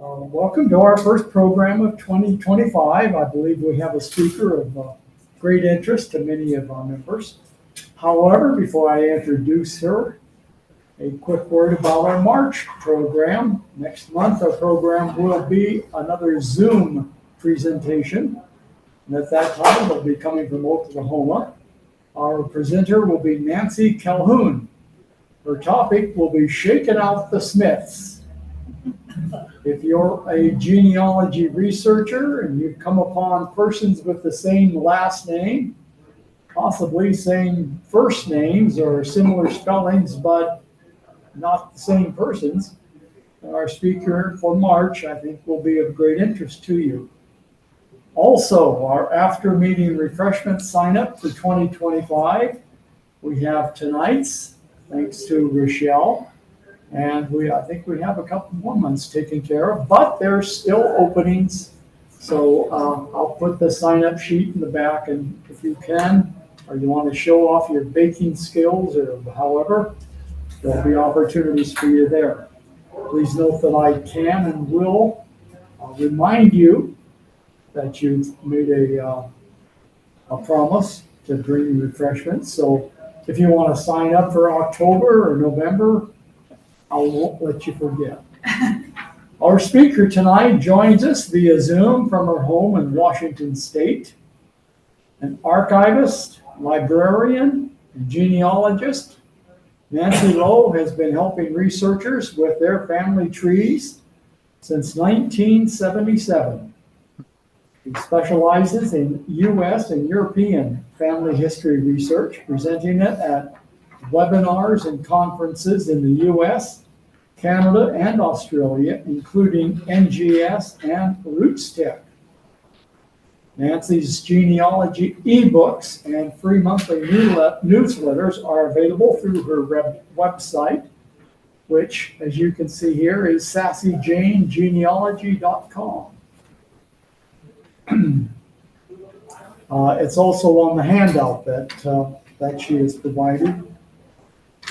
Welcome to our first program of 2025. I believe we have a speaker of great interest to many of our members. However, before I introduce her, a quick word about our March program. Next month, our program will be another Zoom presentation. And at that time, we'll be coming from Oklahoma. Our presenter will be Nancy Calhoun. Her topic will be Shaking Out the Smiths. If you're a genealogy researcher and you come upon persons with the same last name, possibly same first names or similar spellings, but not the same persons, our speaker for March, I think, will be of great interest to you. Also, our after-meeting refreshment sign-up for 2025, we have tonight's, thanks to Rochelle. And I think we have a couple more months taken care of, but there's still openings. So I'll put the sign-up sheet in the back, and if you can, or you want to show off your baking skills or however, there'll be opportunities for you there. Please note that I can and will remind you that you've made a promise to bring refreshments. So if you want to sign up for October or November, I won't let you forget. Our speaker tonight joins us via Zoom from her home in Washington State. An archivist, librarian, and genealogist, Nancy Lowe has been helping researchers with their family trees since 1977. She specializes in U.S. and European family history research, presenting it at webinars and conferences in the U.S., Canada, and Australia, including NGS and RootsTech. Nancy's genealogy ebooks and free monthly newsletters are available through her website, which, as you can see here, is sassyjanegenealogy.com. It's also on the handout that she has provided.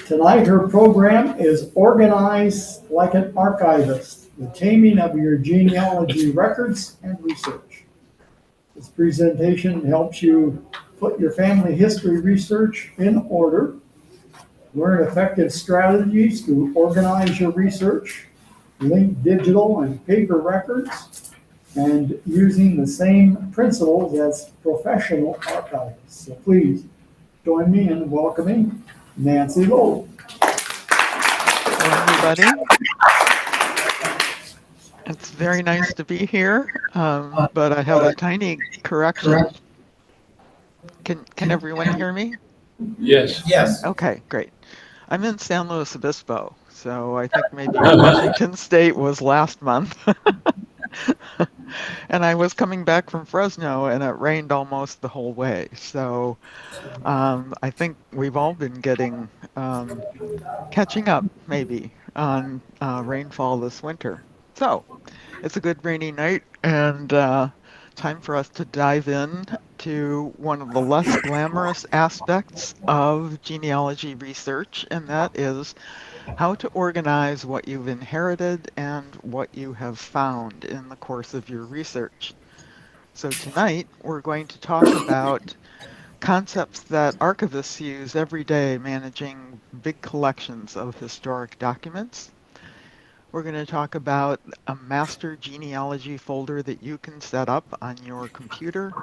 Tonight, her program is Organize Like an Archivist, the Taming of Your Genealogy Records and Research. This presentation helps you put your family history research in order, learn effective strategies to organize your research, link digital and paper records, and using the same principles as professional archivists. So please join me in welcoming Nancy Lowe. Hello, everybody. It's very nice to be here, but I have a tiny correction. Can everyone hear me? Yes. Yes. Okay, great. I'm in San Luis Obispo, so I think maybe Washington State was last month. And I was coming back from Fresno, and it rained almost the whole way. So I think we've all been getting catching up, maybe, on rainfall this winter. So it's a good rainy night, and time for us to dive in to one of the less glamorous aspects of genealogy research, and that is how to organize what you've inherited and what you have found in the course of your research. So tonight, we're going to talk about concepts that archivists use every day managing big collections of historic documents. We're going to talk about a master genealogy folder that you can set up on your computer,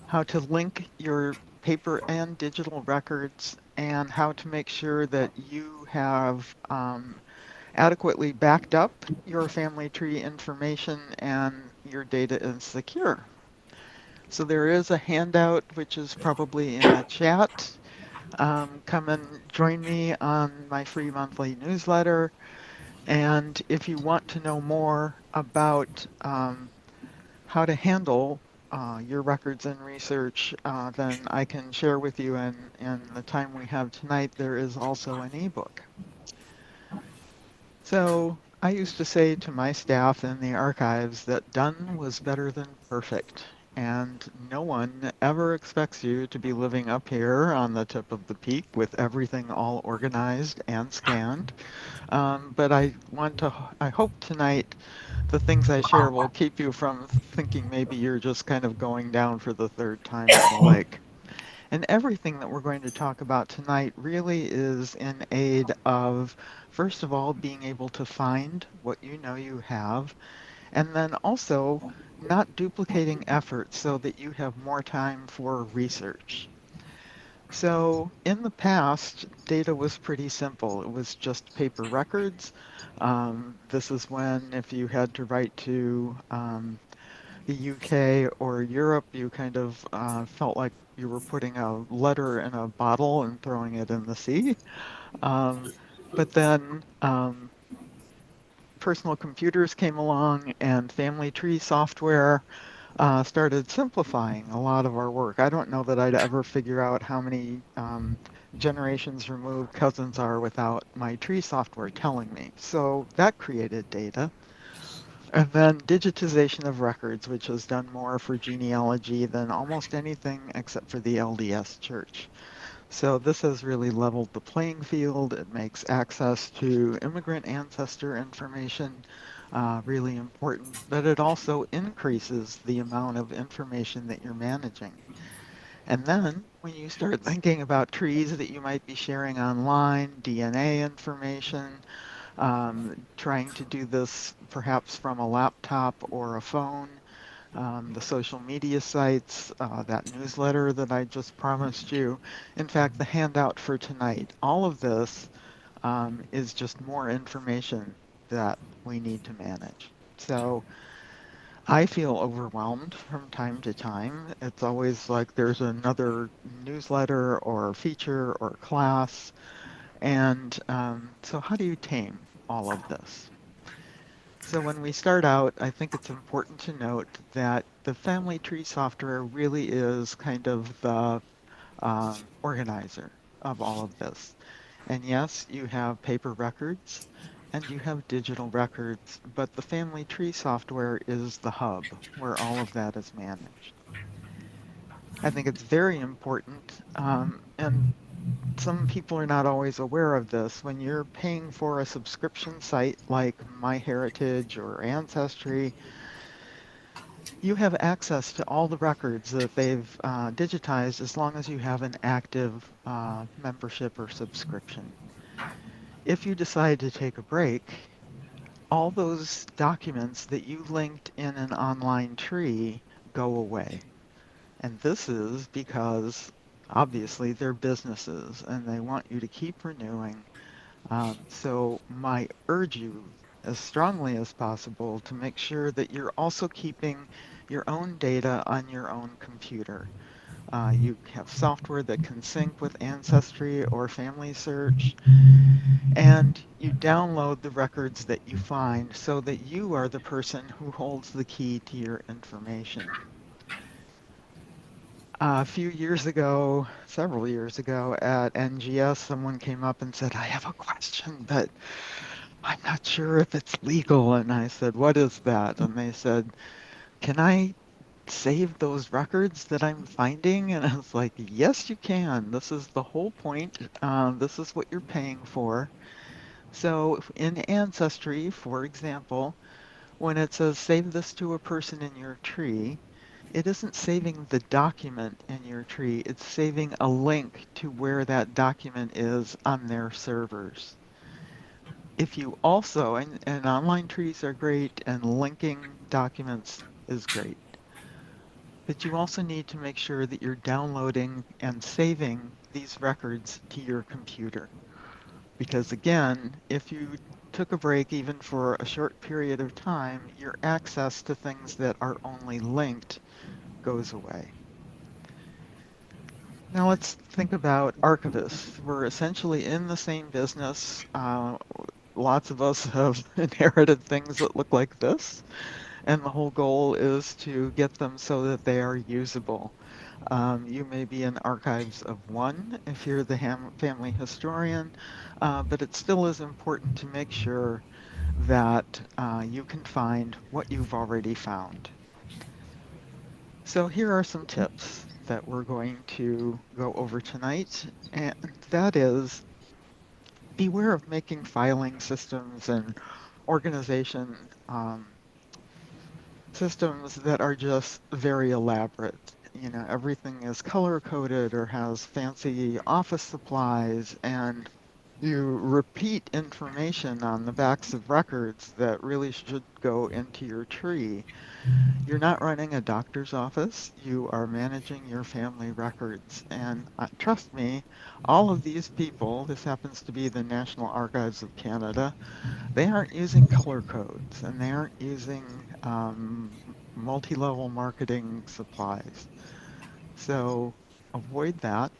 how to link your paper and digital records, and how to make sure that you have adequately backed up your family tree information and your data is secure. So there is a handout which is probably in the chat. Come and join me on my free monthly newsletter. And if you want to know more about how to handle your records and research, then I can share with you, and in the time we have tonight, there is also an ebook. So I used to say to my staff in the archives that done was better than perfect. and no one ever expects you to be living up here on the tip of the peak with everything all organized and scanned. But I hope tonight the things I share will keep you from thinking maybe you're just kind of going down for the third time in the lake. And everything that we're going to talk about tonight really is in aid of, first of all, being able to find what you know you have, and then also not duplicating efforts so that you have more time for research. So in the past, data was pretty simple. It was just paper records. This is when, if you had to write to the UK or Europe, you kind of felt like you were putting a letter in a bottle and throwing it in the sea. Um, but then personal computers came along and family tree software started simplifying a lot of our work. I don't know that I'd ever figure out how many generations removed cousins are without my tree software telling me. So that created data. And then digitization of records, which has done more for genealogy than almost anything except for the LDS Church. So this has really leveled the playing field. It makes access to immigrant ancestor information really important, but it also increases the amount of information that you're managing. And then when you start thinking about trees that you might be sharing online, DNA information, trying to do this perhaps from a laptop or a phone, the social media sites, that newsletter that I just promised you. In fact, the handout for tonight, all of this is just more information that we need to manage. So I feel overwhelmed from time to time. It's always like there's another newsletter or feature or class. And so, how do you tame all of this? So when we start out, I think it's important to note that the family tree software really is kind of the organizer of all of this. And yes, you have paper records and you have digital records, but the family tree software is the hub where all of that is managed. I think it's very important, and some people are not always aware of this. When you're paying for a subscription site like MyHeritage or Ancestry, you have access to all the records that they've digitized as long as you have an active membership or subscription. If you decide to take a break, all those documents that you linked in an online tree go away. And this is because obviously they're businesses and they want you to keep renewing. So I urge you as strongly as possible to make sure that you're also keeping your own data on your own computer. You have software that can sync with Ancestry or Family Search, and you download the records that you find so that you are the person who holds the key to your information. A few years ago, several years ago at NGS, someone came up and said, I have a question, but I'm not sure if it's legal. And I said, what is that? And they said, can I save those records that I'm finding? And I was like, yes, you can. This is the whole point. This is what you're paying for. So in Ancestry, for example, when it says save this to a person in your tree, it isn't saving the document in your tree, it's saving a link to where that document is on their servers. If you also, and online trees are great, and linking documents is great, but you also need to make sure that you're downloading and saving these records to your computer. Because again, if you took a break even for a short period of time, your access to things that are only linked goes away. Now let's think about archivists. We're essentially in the same business. Lots of us have inherited things that look like this, and the whole goal is to get them so that they are usable. You may be in archives of one if you're the family historian, but it still is important to make sure that you can find what you've already found. So here are some tips that we're going to go over tonight, and that is beware of making filing systems and organization systems that are just very elaborate. You know, everything is color coded or has fancy office supplies, and you repeat information on the backs of records that really should go into your tree. You're not running a doctor's office, you are managing your family records. And trust me, all of these people, this happens to be the National Archives of Canada, they aren't using color codes and they aren't using multi-level marketing supplies. So avoid that.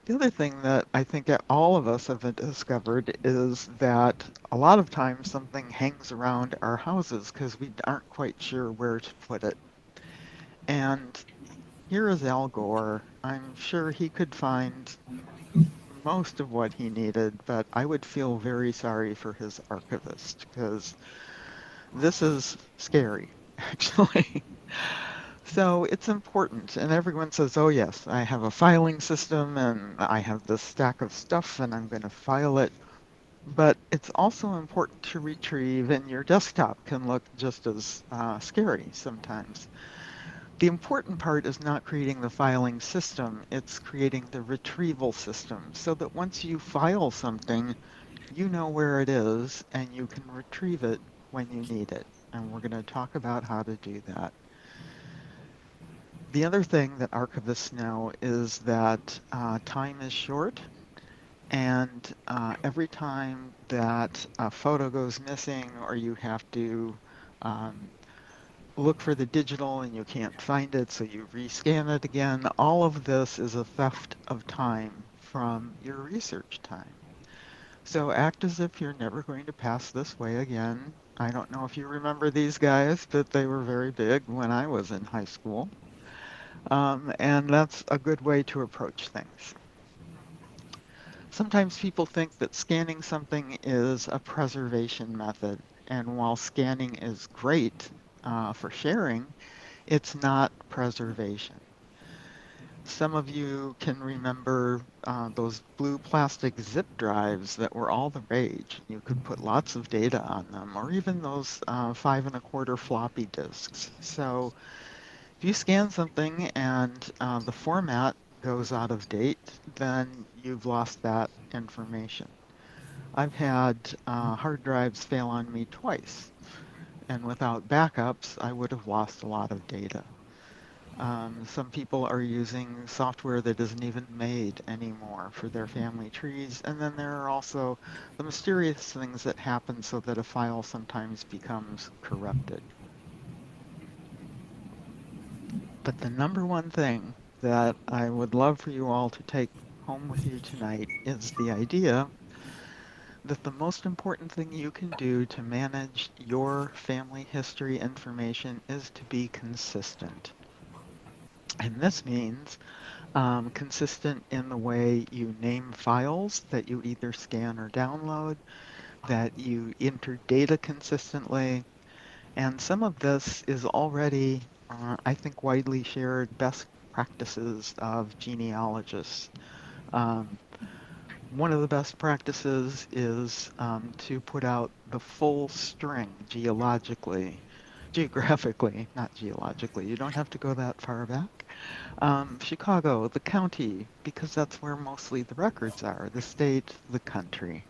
The other thing that I think that all of us have discovered is that a lot of times something hangs around our houses because we aren't quite sure where to put it. And here is Al Gore. I'm sure he could find most of what he needed, but I would feel very sorry for his archivist because this is scary, actually. So it's important, and everyone says, oh, yes, I have a filing system and I have this stack of stuff and I'm going to file it. But it's also important to retrieve, and your desktop can look just as scary sometimes. The important part is not creating the filing system, it's creating the retrieval system so that once you file something, you know where it is and you can retrieve it when you need it. And we're going to talk about how to do that. The other thing that archivists know is that time is short, and every time that a photo goes missing or you have to um, look for the digital and you can't find it, so you rescan it again, all of this is a theft of time from your research time. So act as if you're never going to pass this way again. I don't know if you remember these guys, but they were very big when I was in high school. And that's a good way to approach things. Sometimes people think that scanning something is a preservation method. And while scanning is great for sharing, it's not preservation. Some of you can remember those blue plastic zip drives that were all the rage. You could put lots of data on them, or even those 5 1/4 floppy disks. So if you scan something and the format goes out of date, then you've lost that information. I've had hard drives fail on me twice, and without backups, I would have lost a lot of data. Some people are using software that isn't even made anymore for their family trees. And then there are also the mysterious things that happen so that a file sometimes becomes corrupted. But the number one thing that I would love for you all to take home with you tonight is the idea that the most important thing you can do to manage your family history information is to be consistent. And this means consistent in the way you name files that you either scan or download, that you enter data consistently. And some of this is already, I think, widely shared best practices of genealogists. Um, One of the best practices is to put out the full string geographically, not geologically. You don't have to go that far back. Chicago, the county, because that's where mostly the records are, the state, the country.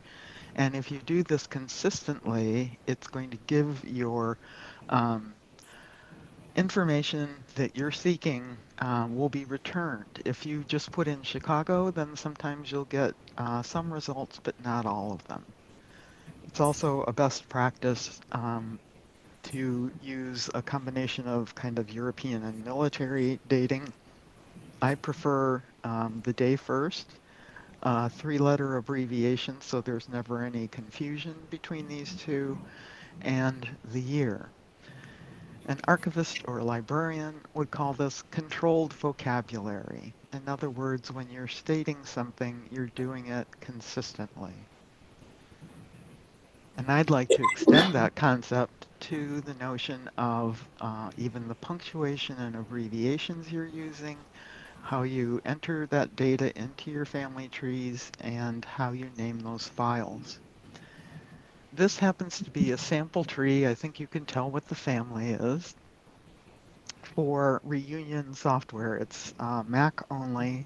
And if you do this consistently, it's going to give your um, information that you're seeking will be returned. If you just put in Chicago, then sometimes you'll get some results, but not all of them. It's also a best practice to use a combination of kind of European and military dating. I prefer the day first, 3-letter abbreviation, so there's never any confusion between these two, and the year. An archivist or a librarian would call this controlled vocabulary. In other words, when you're stating something, you're doing it consistently. And I'd like to extend that concept to the notion of even the punctuation and abbreviations you're using, how you enter that data into your family trees, and how you name those files. This happens to be a sample tree. I think you can tell what the family is for Reunion software. It's Mac only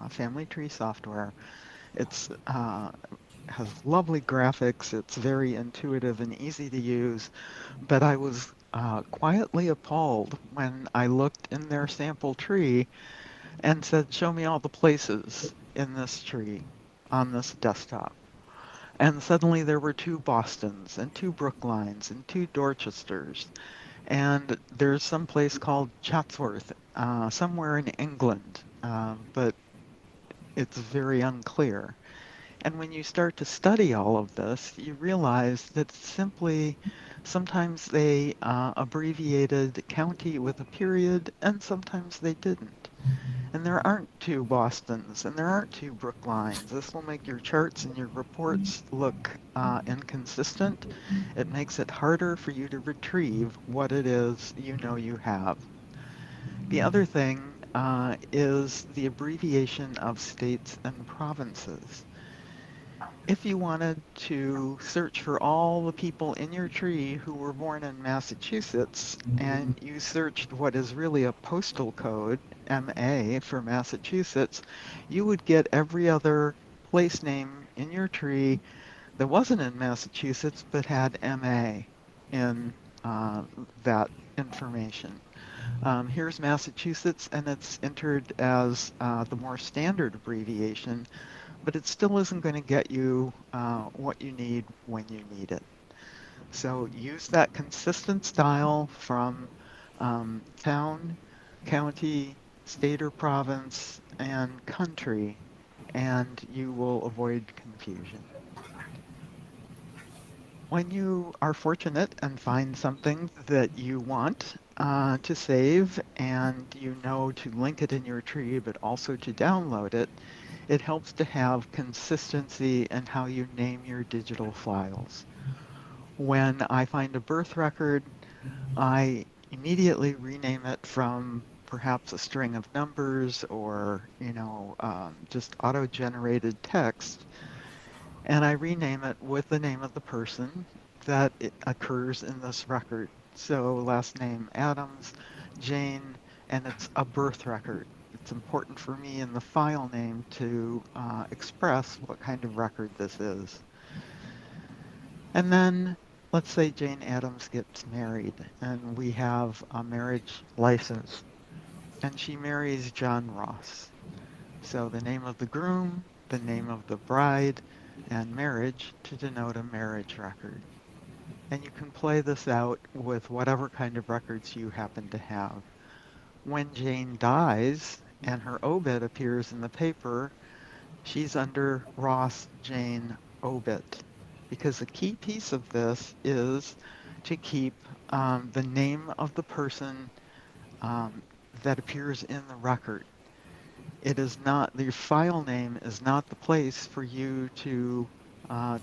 family tree software. It's has lovely graphics. It's very intuitive and easy to use. But I was quietly appalled when I looked in their sample tree and said, "Show me all the places in this tree on this desktop." And suddenly there were two Bostons and two Brooklyns and two Dorchesters. And there's some place called Chatsworth, somewhere in England, but it's very unclear. And when you start to study all of this, you realize that simply sometimes they abbreviated county with a period, and sometimes they didn't. And there aren't two Bostons, and there aren't two Brooklines. This will make your charts and your reports look inconsistent. It makes it harder for you to retrieve what it is you know you have. The other thing is the abbreviation of states and provinces. If you wanted to search for all the people in your tree who were born in Massachusetts, and you searched what is really a postal code, MA for Massachusetts, you would get every other place name in your tree that wasn't in Massachusetts but had MA in uh, that information. Here's Massachusetts, and it's entered as the more standard abbreviation, but it still isn't going to get you what you need when you need it. So use that consistent style from town, county, state or province, and country, and you will avoid confusion. When you are fortunate and find something that you want to save and you know to link it in your tree, but also to download it, it helps to have consistency in how you name your digital files. When I find a birth record, I immediately rename it from perhaps a string of numbers or, just auto-generated text, and I rename it with the name of the person that it occurs in this record. So last name Adams, Jane, and it's a birth record. It's important for me in the file name to express what kind of record this is. And then let's say Jane Addams gets married and we have a marriage license and she marries John Ross. So the name of the groom, the name of the bride, and marriage to denote a marriage record. And you can play this out with whatever kind of records you happen to have. When Jane dies and her obit appears in the paper, she's under Ross Jane obit. Because the key piece of this is to keep the name of the person um, that appears in the record. It is not, the file name is not the place for you to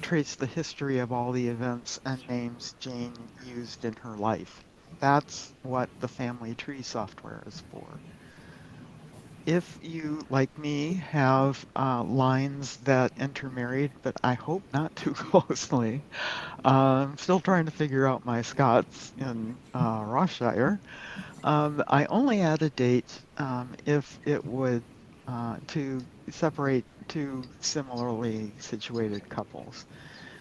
trace the history of all the events and names Jane used in her life. That's what the family tree software is for. If you, like me, have lines that intermarried, but I hope not too closely, I'm still trying to figure out my Scots in Rossshire. I only add a date if it would to separate two similarly situated couples.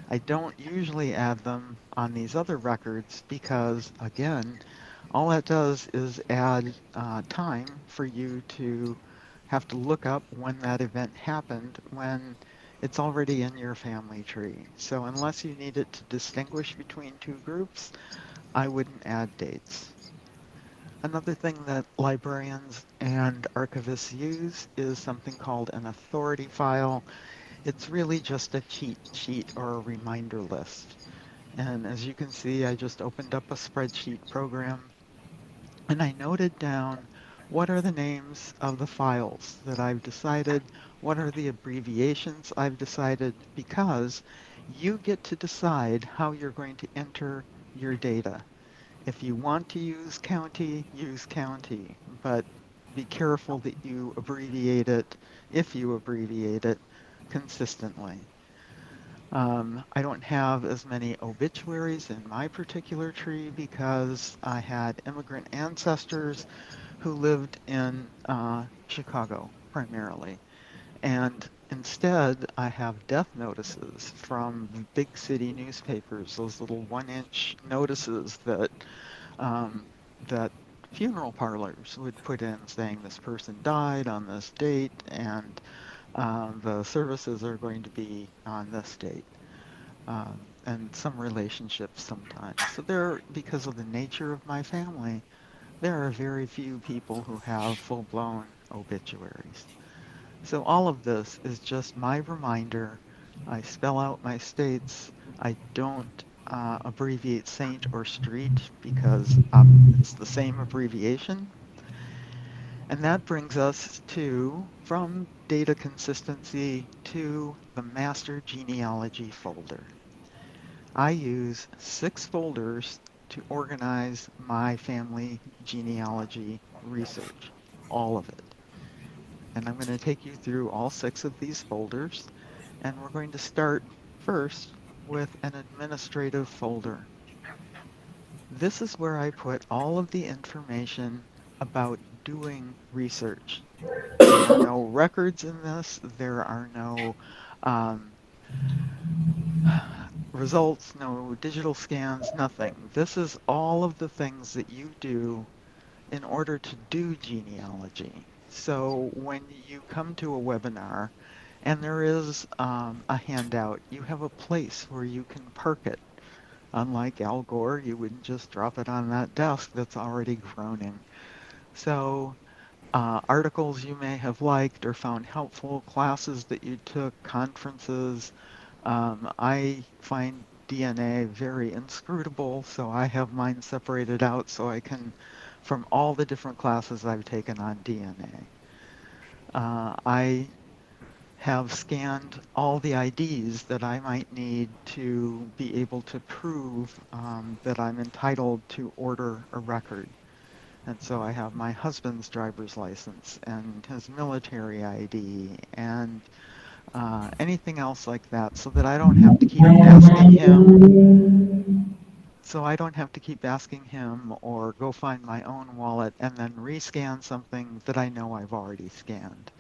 I don't usually add them on these other records because, again, all that does is add time for you to have to look up when that event happened when it's already in your family tree. So unless you need it to distinguish between two groups, I wouldn't add dates. Another thing that librarians and archivists use is something called an authority file. It's really just a cheat sheet or a reminder list. And as you can see, I just opened up a spreadsheet program and I noted down what are the names of the files that I've decided, what are the abbreviations I've decided, because you get to decide how you're going to enter your data. If you want to use county, but be careful that you abbreviate it, if you abbreviate it, consistently. I don't have as many obituaries in my particular tree because I had immigrant ancestors who lived in Chicago primarily. And instead, I have death notices from big city newspapers, those little 1-inch notices um, that funeral parlors would put in saying this person died on this date and the services are going to be on this date. And some relationships sometimes. So there, because of the nature of my family, there are very few people who have full-blown obituaries. So all of this is just my reminder. I spell out my states. I don't abbreviate saint or street because it's the same abbreviation. And that brings us to, from data consistency to the master genealogy folder. I use 6 folders to organize my family genealogy research, all of it. And I'm going to take you through all 6 of these folders, and we're going to start first with an administrative folder. This is where I put all of the information about doing research. There are no records in this. There are no um, results, no digital scans, nothing. This is all of the things that you do in order to do genealogy. So when you come to a webinar and there is a handout, you have a place where you can park it. Unlike Al Gore, you wouldn't just drop it on that desk that's already groaning. So articles you may have liked or found helpful, classes that you took, conferences. I find DNA very inscrutable, so I have mine separated out so I can, from all the different classes I've taken on DNA. I have scanned all the IDs that I might need to be able to prove that I'm entitled to order a record. And so I have my husband's driver's license and his military ID and anything else like that so that I don't have to keep asking him. So I don't have to keep asking him or go find my own wallet and then rescan something that I know I've already scanned.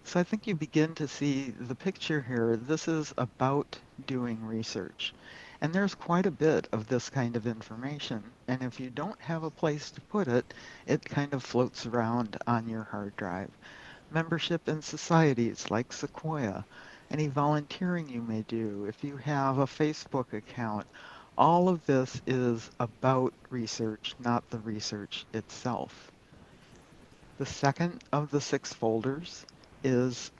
So I think you begin to see the picture here. This is about doing research. And there's quite a bit of this kind of information. And if you don't have a place to put it, it kind of floats around on your hard drive. Membership in societies like Sequoia, any volunteering you may do, if you have a Facebook account, all of this is about research, not the research itself. The second of the 6 folders is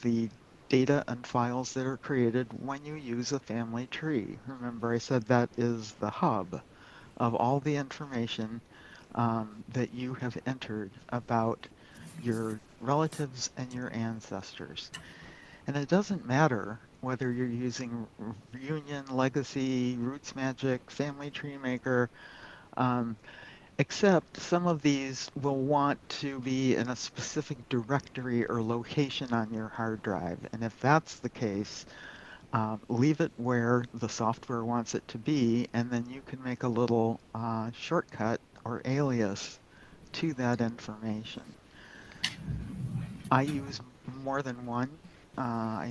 the data and files that are created when you use a family tree. Remember, I said that is the hub of all the information that you have entered about your relatives and your ancestors. And it doesn't matter whether you're using Reunion, Legacy, Roots Magic, Family Tree Maker, um, except some of these will want to be in a specific directory or location on your hard drive. And if that's the case, leave it where the software wants it to be, and then you can make a little shortcut or alias to that information. I use more than one. I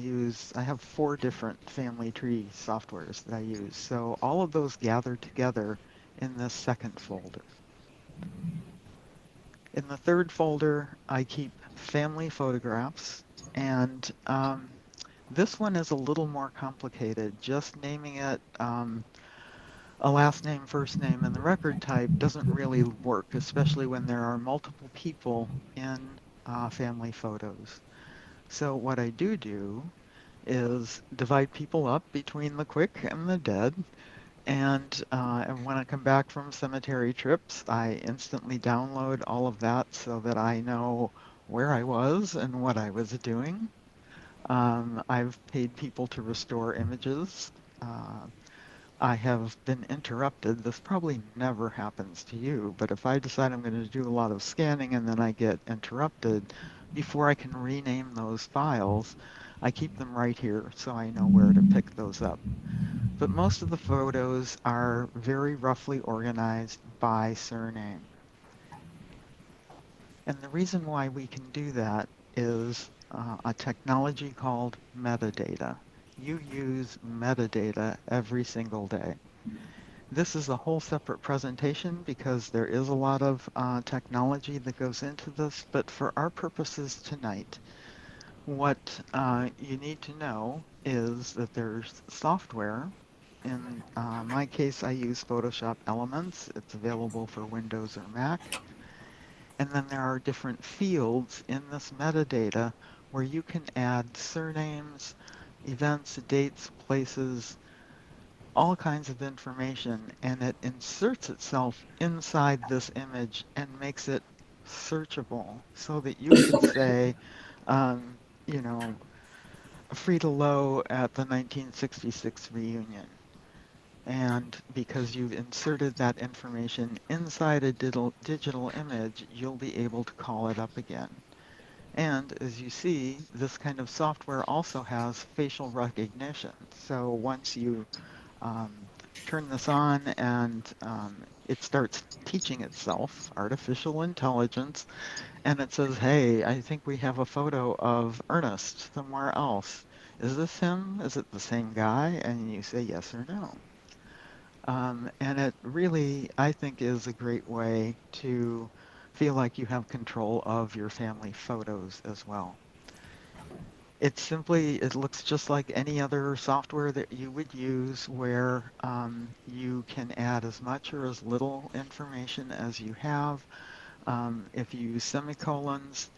have 4 different family tree softwares that I use. So all of those gather together in this second folder. In the third folder, I keep family photographs, and this one is a little more complicated. Just naming it a last name, first name, and the record type doesn't really work, especially when there are multiple people in family photos. So what I do is divide people up between the quick and the dead. And when I come back from cemetery trips, I instantly download all of that so that I know where I was and what I was doing. I've paid people to restore images. Uh, I have been interrupted. This probably never happens to you, but if I decide I'm going to do a lot of scanning and then I get interrupted, before I can rename those files, I keep them right here so I know where to pick those up. But most of the photos are very roughly organized by surname. And the reason why we can do that is a technology called metadata. You use metadata every single day. This is a whole separate presentation because there is a lot of technology that goes into this, but for our purposes tonight, what you need to know is that there's software. In my case, I use Photoshop Elements. It's available for Windows or Mac. And then there are different fields in this metadata where you can add surnames, events, dates, places, all kinds of information, and it inserts itself inside this image and makes it searchable so that you could say, um, you know, Frida Lowe at the 1966 reunion. And because you've inserted that information inside a digital image, you'll be able to call it up again. And as you see, this kind of software also has facial recognition. So once you um, turn this on and it starts teaching itself, artificial intelligence, and it says, hey, I think we have a photo of Ernest somewhere else. Is this him? Is it the same guy? And you say yes or no. And it really, I think, is a great way to feel like you have control of your family photos as well. It looks just like any other software that you would use where you can add as much or as little information as you have. If you use semicolons,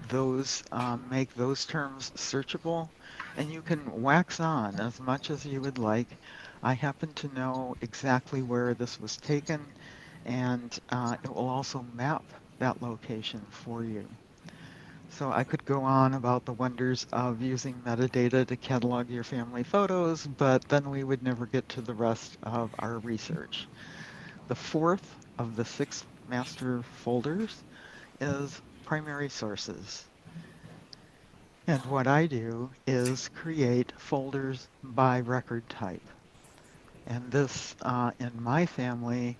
those make those terms searchable, and you can wax on as much as you would like. I happen to know exactly where this was taken, and it will also map that location for you. So I could go on about the wonders of using metadata to catalog your family photos, but then we would never get to the rest of our research. The fourth of the six master folders is primary sources. And what I do is create folders by record type. And this, in my family,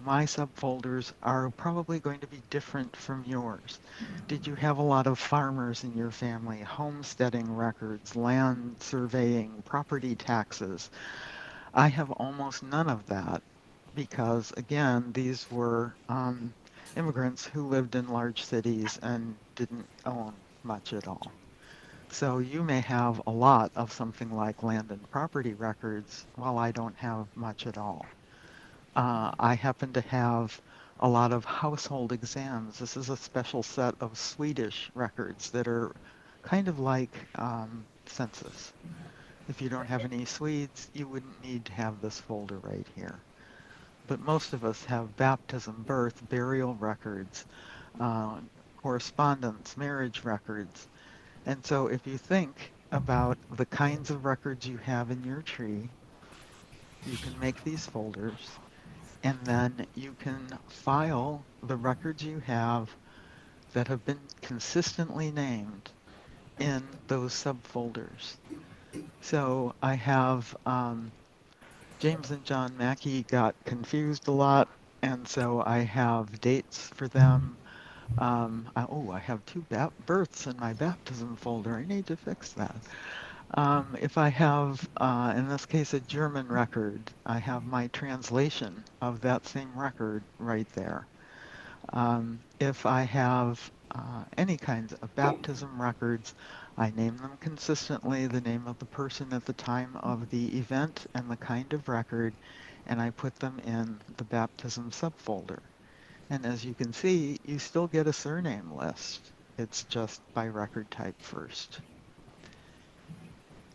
my subfolders are probably going to be different from yours. Did you have a lot of farmers in your family, homesteading records, land surveying, property taxes? I have almost none of that because, again, these were immigrants who lived in large cities and didn't own much at all. So you may have a lot of something like land and property records, while I don't have much at all. I happen to have a lot of household exams. This is a special set of Swedish records that are kind of like census. If you don't have any Swedes, you wouldn't need to have this folder right here. But most of us have baptism, birth, burial records, uh, correspondence, marriage records. And so if you think about the kinds of records you have in your tree, you can make these folders and then you can file the records you have that have been consistently named in those subfolders. So I have James and John Mackey got confused a lot, and so I have dates for them. I have two births in my baptism folder. I need to fix that. If I have, in this case, a German record, I have my translation of that same record right there. If I have any kinds of baptism records, I name them consistently, the name of the person at the time of the event and the kind of record, and I put them in the baptism subfolder. And as you can see, you still get a surname list. It's just by record type first.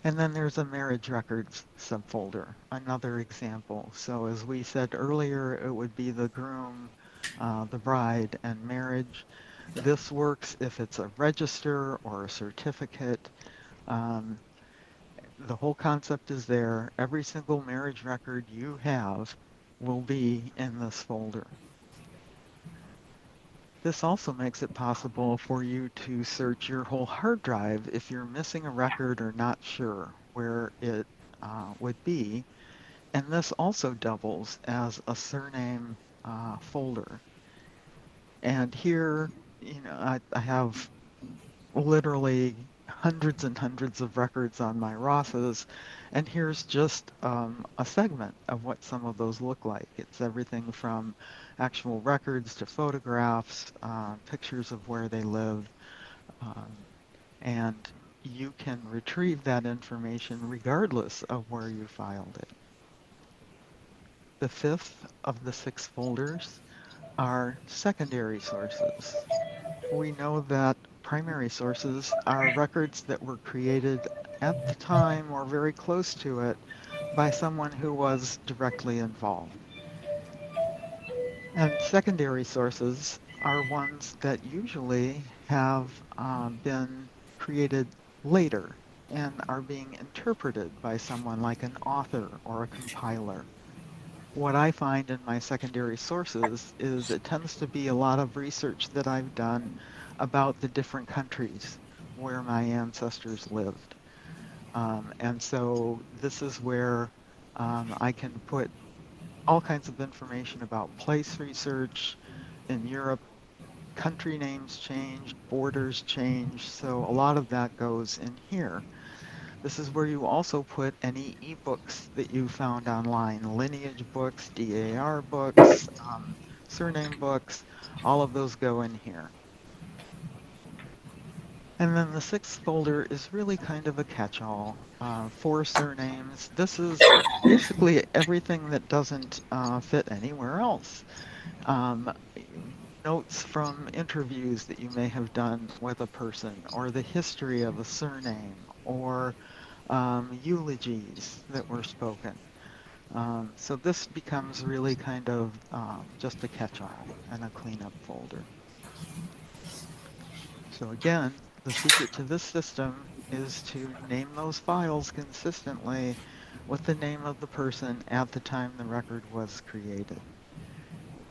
And then there's a marriage records subfolder, another example. So as we said earlier, it would be the groom, the bride, and marriage. This works if it's a register or a certificate. Um, the whole concept is there. Every single marriage record you have will be in this folder. This also makes it possible for you to search your whole hard drive if you're missing a record or not sure where it would be. And this also doubles as a surname folder. And here, I have literally hundreds and hundreds of records on my Rosses, and here's just a segment of what some of those look like. It's everything from actual records to photographs, pictures of where they live, um, and you can retrieve that information regardless of where you filed it. The fifth of the six folders are secondary sources. We know that primary sources are records that were created at the time or very close to it by someone who was directly involved. And secondary sources are ones that usually have been created later and are being interpreted by someone like an author or a compiler. What I find in my secondary sources is it tends to be a lot of research that I've done about the different countries where my ancestors lived. And so this is where I can put all kinds of information about place research in Europe. Country names change, borders change, so a lot of that goes in here. This is where you also put any ebooks that you found online, lineage books, DAR books, surname books, all of those go in here. And then the sixth folder is really kind of a catch-all for surnames. This is basically everything that doesn't fit anywhere else. Um, Notes from interviews that you may have done with a person, or the history of a surname, or eulogies that were spoken. So this becomes really kind of just a catch-all and a cleanup folder. So again, the secret to this system is to name those files consistently with the name of the person at the time the record was created.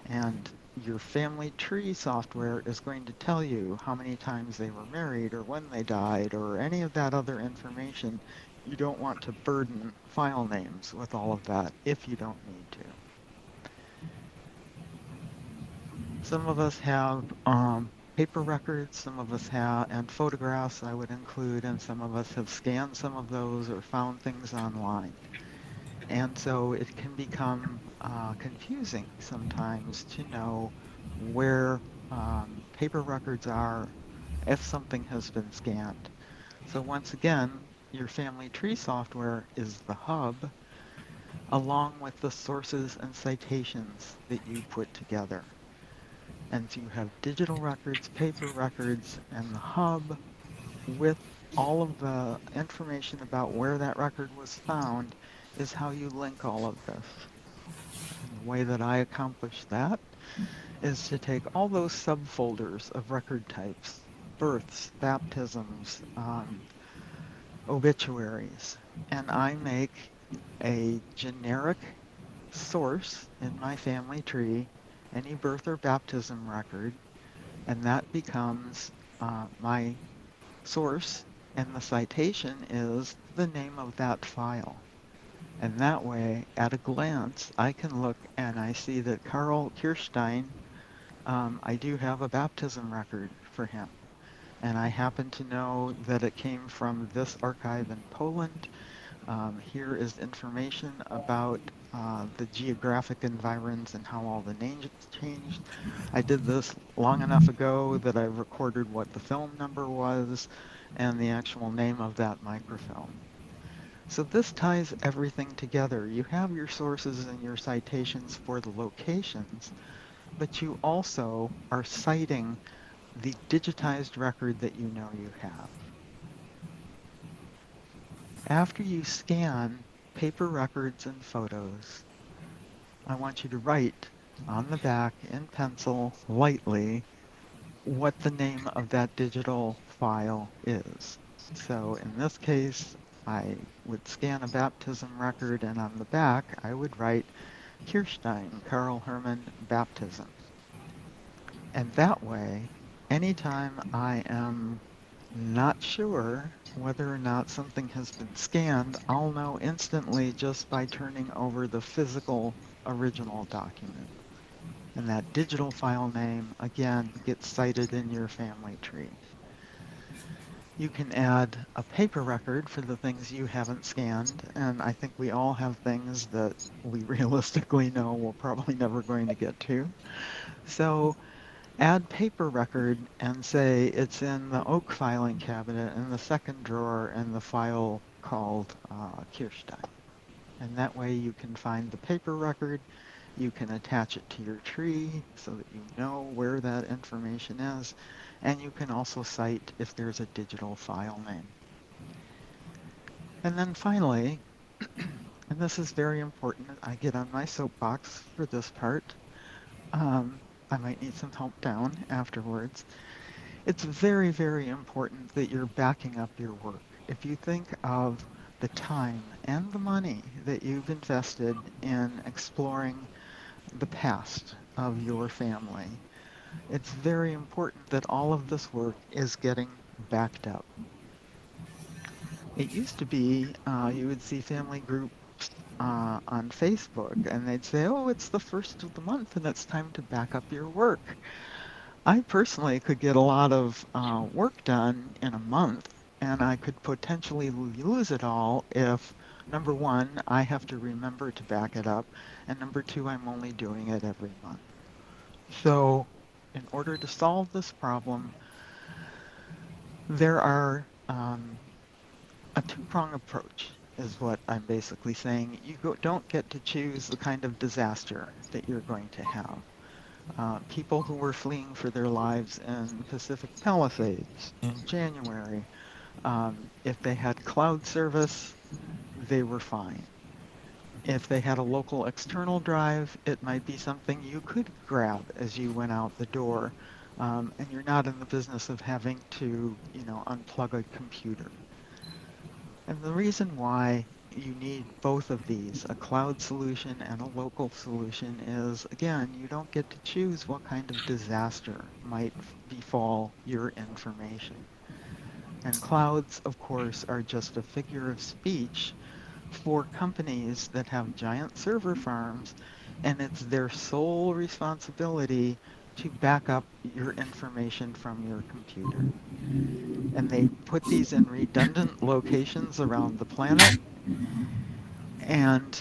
And your family tree software is going to tell you how many times they were married or when they died or any of that other information. You don't want to burden file names with all of that if you don't need to. Some of us have paper records, some of us have, and photographs I would include, and some of us have scanned some of those or found things online. And so it can become confusing sometimes to know where paper records are if something has been scanned. So once again, your family tree software is the hub, along with the sources and citations that you put together. And so you have digital records, paper records, and the hub with all of the information about where that record was found is how you link all of this. And the way that I accomplish that is to take all those subfolders of record types, births, baptisms, obituaries, and I make a generic source in my family tree, any birth or baptism record, and that becomes my source, and the citation is the name of that file. And that way, at a glance, I can look and I see that Karl Kirstein, I do have a baptism record for him. And I happen to know that it came from this archive in Poland. Here is information about the geographic environs and how all the names changed. I did this long enough ago that I recorded what the film number was and the actual name of that microfilm. So this ties everything together. You have your sources and your citations for the locations, but you also are citing the digitized record that you know you have. After you scan paper records and photos, I want you to write on the back in pencil lightly what the name of that digital file is. So in this case, I would scan a baptism record, and on the back, I would write Kirstein, Carl Herman, baptism. And that way, anytime I am not sure whether or not something has been scanned, I'll know instantly just by turning over the physical original document. And that digital file name, again, gets cited in your family tree. You can add a paper record for the things you haven't scanned, and I think we all have things that we realistically know we're probably never going to get to. So add paper record and say it's in the oak filing cabinet in the second drawer in the file called Kirstein. And that way you can find the paper record, you can attach it to your tree so that you know where that information is, and you can also cite if there's a digital file name. And then finally, and this is very important, I get on my soapbox for this part. I might need some help down afterwards. It's very, very important that you're backing up your work. If you think of the time and the money that you've invested in exploring the past of your family, it's very important that all of this work is getting backed up. It used to be you would see family groups on Facebook and they'd say, oh, it's the first of the month and it's time to back up your work. I personally could get a lot of work done in a month, and I could potentially lose it all if, number one, I have to remember to back it up, and number two, I'm only doing it every month. So, in order to solve this problem, there are a two-prong approach, is what I'm basically saying. Don't get to choose the kind of disaster that you're going to have. People who were fleeing for their lives in Pacific Palisades in January, if they had cloud service, they were fine. If they had a local external drive, it might be something you could grab as you went out the door, and you're not in the business of having to, unplug a computer. And the reason why you need both of these, a cloud solution and a local solution, is again, you don't get to choose what kind of disaster might befall your information. And clouds, of course, are just a figure of speech for companies that have giant server farms, and it's their sole responsibility to back up your information from your computer. And they put these in redundant locations around the planet. And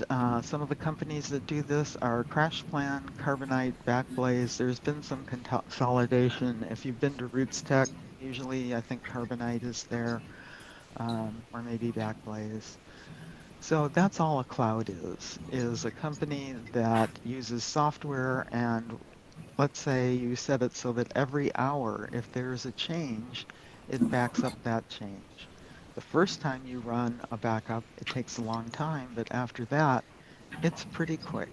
some of the companies that do this are CrashPlan, Carbonite, Backblaze. There's been some consolidation. If you've been to Roots Tech, usually I think Carbonite is there, or maybe Backblaze. So that's all a cloud is a company that uses software, and let's say you set it so that every hour, if there's a change, it backs up that change. The first time you run a backup, it takes a long time, but after that, it's pretty quick.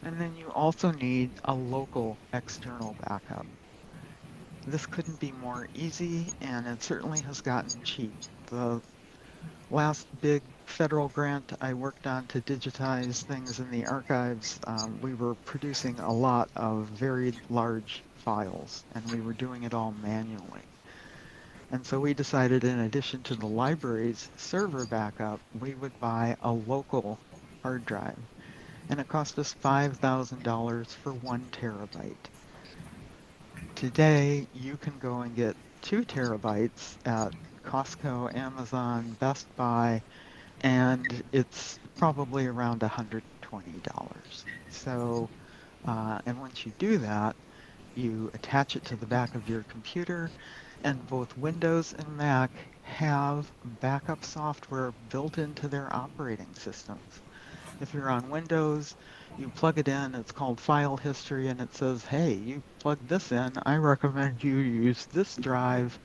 And then you also need a local external backup. This couldn't be more easy, and it certainly has gotten cheap. The last big federal grant I worked on to digitize things in the archives, we were producing a lot of very large files, and we were doing it all manually. And so we decided, in addition to the library's server backup, we would buy a local hard drive. And it cost us $5,000 for 1 terabyte. Today, you can go and get 2 terabytes at Costco, Amazon, Best Buy, and it's probably around $120. So, and once you do that, you attach it to the back of your computer, and both Windows and Mac have backup software built into their operating systems. If you're on Windows, you plug it in, it's called File History, and it says, hey, you plugged this in, I recommend you use this drive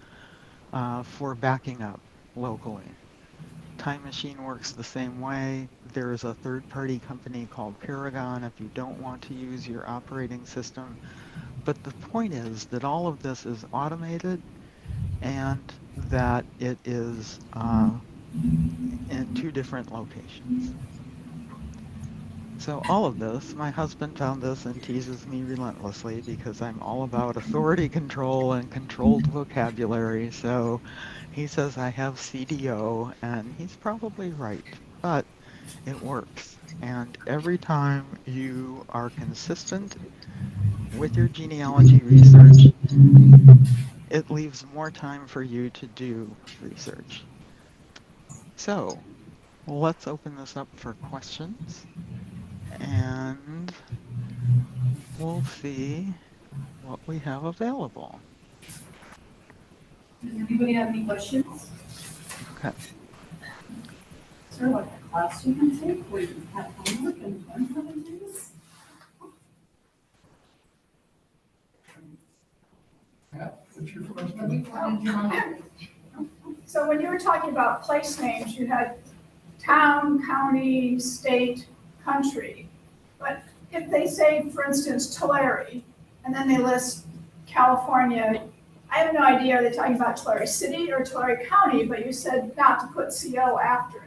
for backing up locally. Time Machine works the same way. There's a third-party company called Paragon if you don't want to use your operating system. But the point is that all of this is automated and that it is in 2 different locations. So all of this, my husband found this and teases me relentlessly because I'm all about authority control and controlled vocabulary. So he says I have CDO, and he's probably right, but it works. And every time you are consistent with your genealogy research, it leaves more time for you to do research. So let's open this up for questions, and we'll see what we have available. Does anybody have any questions? Okay. Is there like a class you can take where you have homework and learn how to do this? What's your question? So when you were talking about place names, you had town, county, state, country. But if they say, for instance, Tulare, and then they list California, I have no idea, are they talking about Tulare City or Tulare County, but you said not to put CO after it.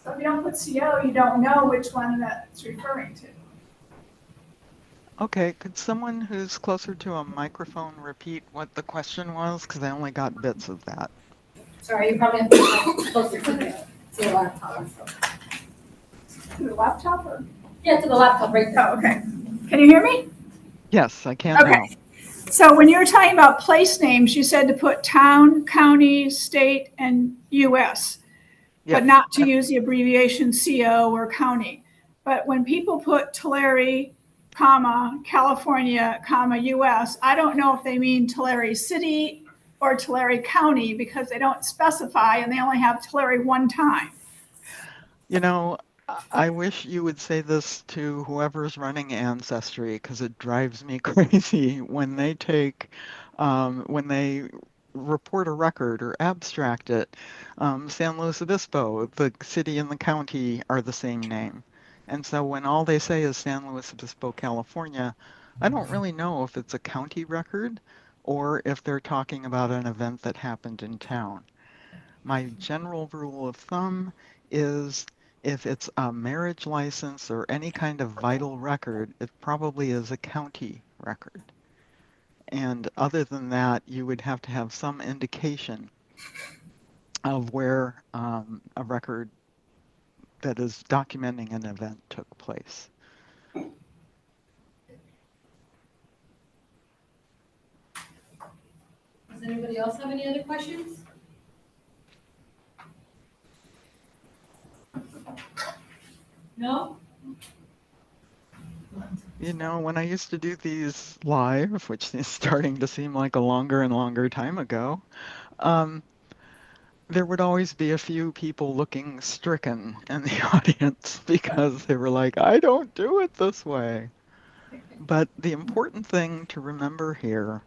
So if you don't put CO, you don't know which one that's referring to. Okay, could someone who's closer to a microphone repeat what the question was? Because I only got bits of that. Sorry, you probably have to be closer to your laptop. To the laptop or? Yeah, to the laptop right there. Oh, okay. Can you hear me? Yes, I can now. Okay. So when you were talking about place names, you said to put town, county, state, and US, Yes. but not to use the abbreviation CO or county. But when people put Tulare, comma, California, comma, US, I don't know if they mean Tulare City or Tulare County because they don't specify and they only have Tulare one time. You know, I wish you would say this to whoever's running Ancestry, because it drives me crazy when they when they report a record or abstract it. San Luis Obispo, the city and the county are the same name. And so when all they say is San Luis Obispo, California, I don't really know if it's a county record or if they're talking about an event that happened in town. My general rule of thumb is if it's a marriage license or any kind of vital record, it probably is a county record. And other than that, you would have to have some indication of where a record that is documenting an event took place. Does anybody else have any other questions? No? You know, when I used to do these live, which is starting to seem like a longer and longer time ago, there would always be a few people looking stricken in the audience because they were like, I don't do it this way. But the important thing to remember here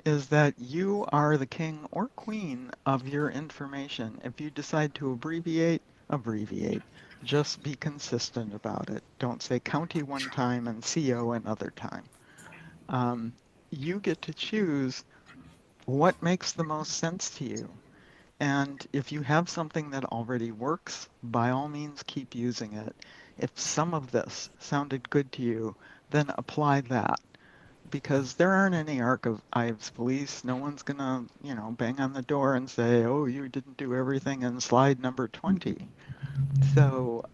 is that you are the king or queen of your information. If you decide to abbreviate, abbreviate. Just be consistent about it. Don't say county one time and CO another time. You get to choose what makes the most sense to you. And if you have something that already works, by all means keep using it. If some of this sounded good to you, then apply that. Because there aren't any archives police. No one's gonna, bang on the door and say, oh, you didn't do everything in slide number 20. So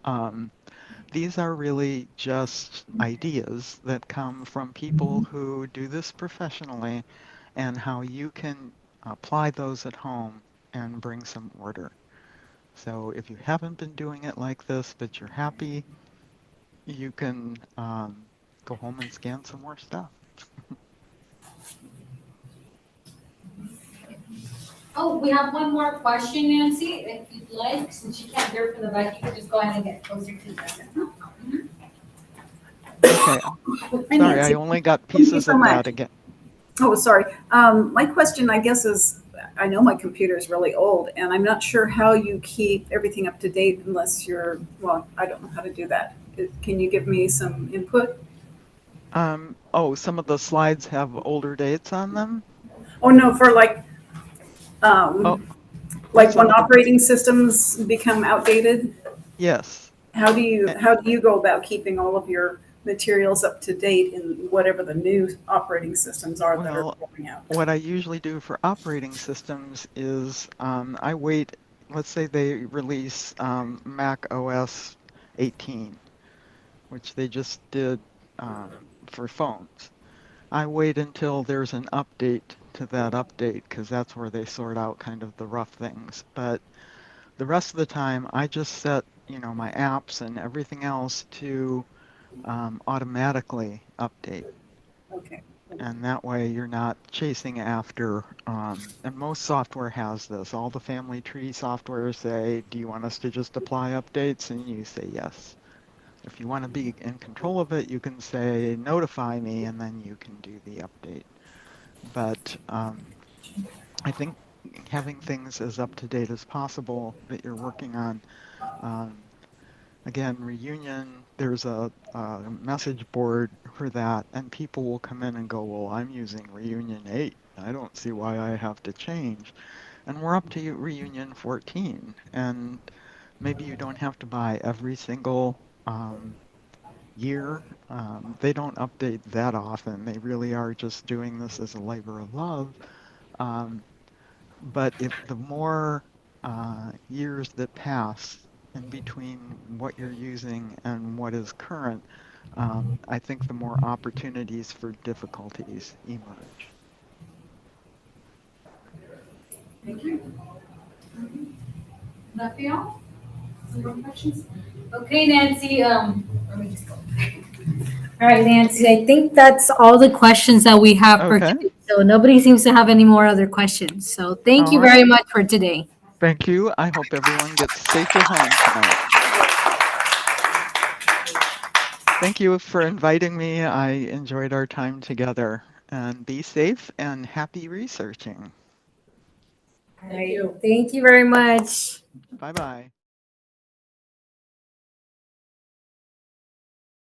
these are really just ideas that come from people who do this professionally and how you can apply those at home and bring some order. So if you haven't been doing it like this, but you're happy, you can go home and scan some more stuff. Oh, we have one more question, Nancy, if you'd like, since you can't hear from the mic, you could just go ahead and get closer to the Okay. Sorry, I only got pieces of that again. Oh, sorry. My question, I guess, is I know my computer is really old, and I'm not sure how you keep everything up to date unless you're, well, I don't know how to do that. Can you give me some input? Some of the slides have older dates on them? Oh, no, for Like some when of the- operating systems become outdated, Yes. how do you go about keeping all of your materials up to date in whatever the new operating systems are that are Well, rolling out? what I usually do for operating systems is I wait, let's say they release Mac OS 18, which they just did for phones. I wait until there's an update to that update because that's where they sort out kind of the rough things. But the rest of the time, I just set, my apps and everything else to automatically update. Okay. And that way you're not chasing after, and most software has this. All the family tree software say, do you want us to just apply updates? And you say yes. If you want to be in control of it, you can say notify me, and then you can do the update. But I think having things as up to date as possible that you're working on. Again, reunion, there's a message board for that, and people will come in and go, well, I'm using reunion 8. I don't see why I have to change. And we're up to reunion 14. And maybe you don't have to buy every single year. They don't update that often. They really are just doing this as a labor of love. But if the more years that pass in between what you're using and what is current, I think the more opportunities for difficulties emerge. Thank you. That be all? Any more questions? Okay, Nancy, let me just go. All right, Nancy, I think that's all the questions that we have for Okay. today. So nobody seems to have any more other questions. So thank All you right. very much for today. Thank you. I hope everyone gets safe at home tonight. Thank you for inviting me. I enjoyed our time together. And be safe and happy researching. All right, thank you very much. Bye-bye.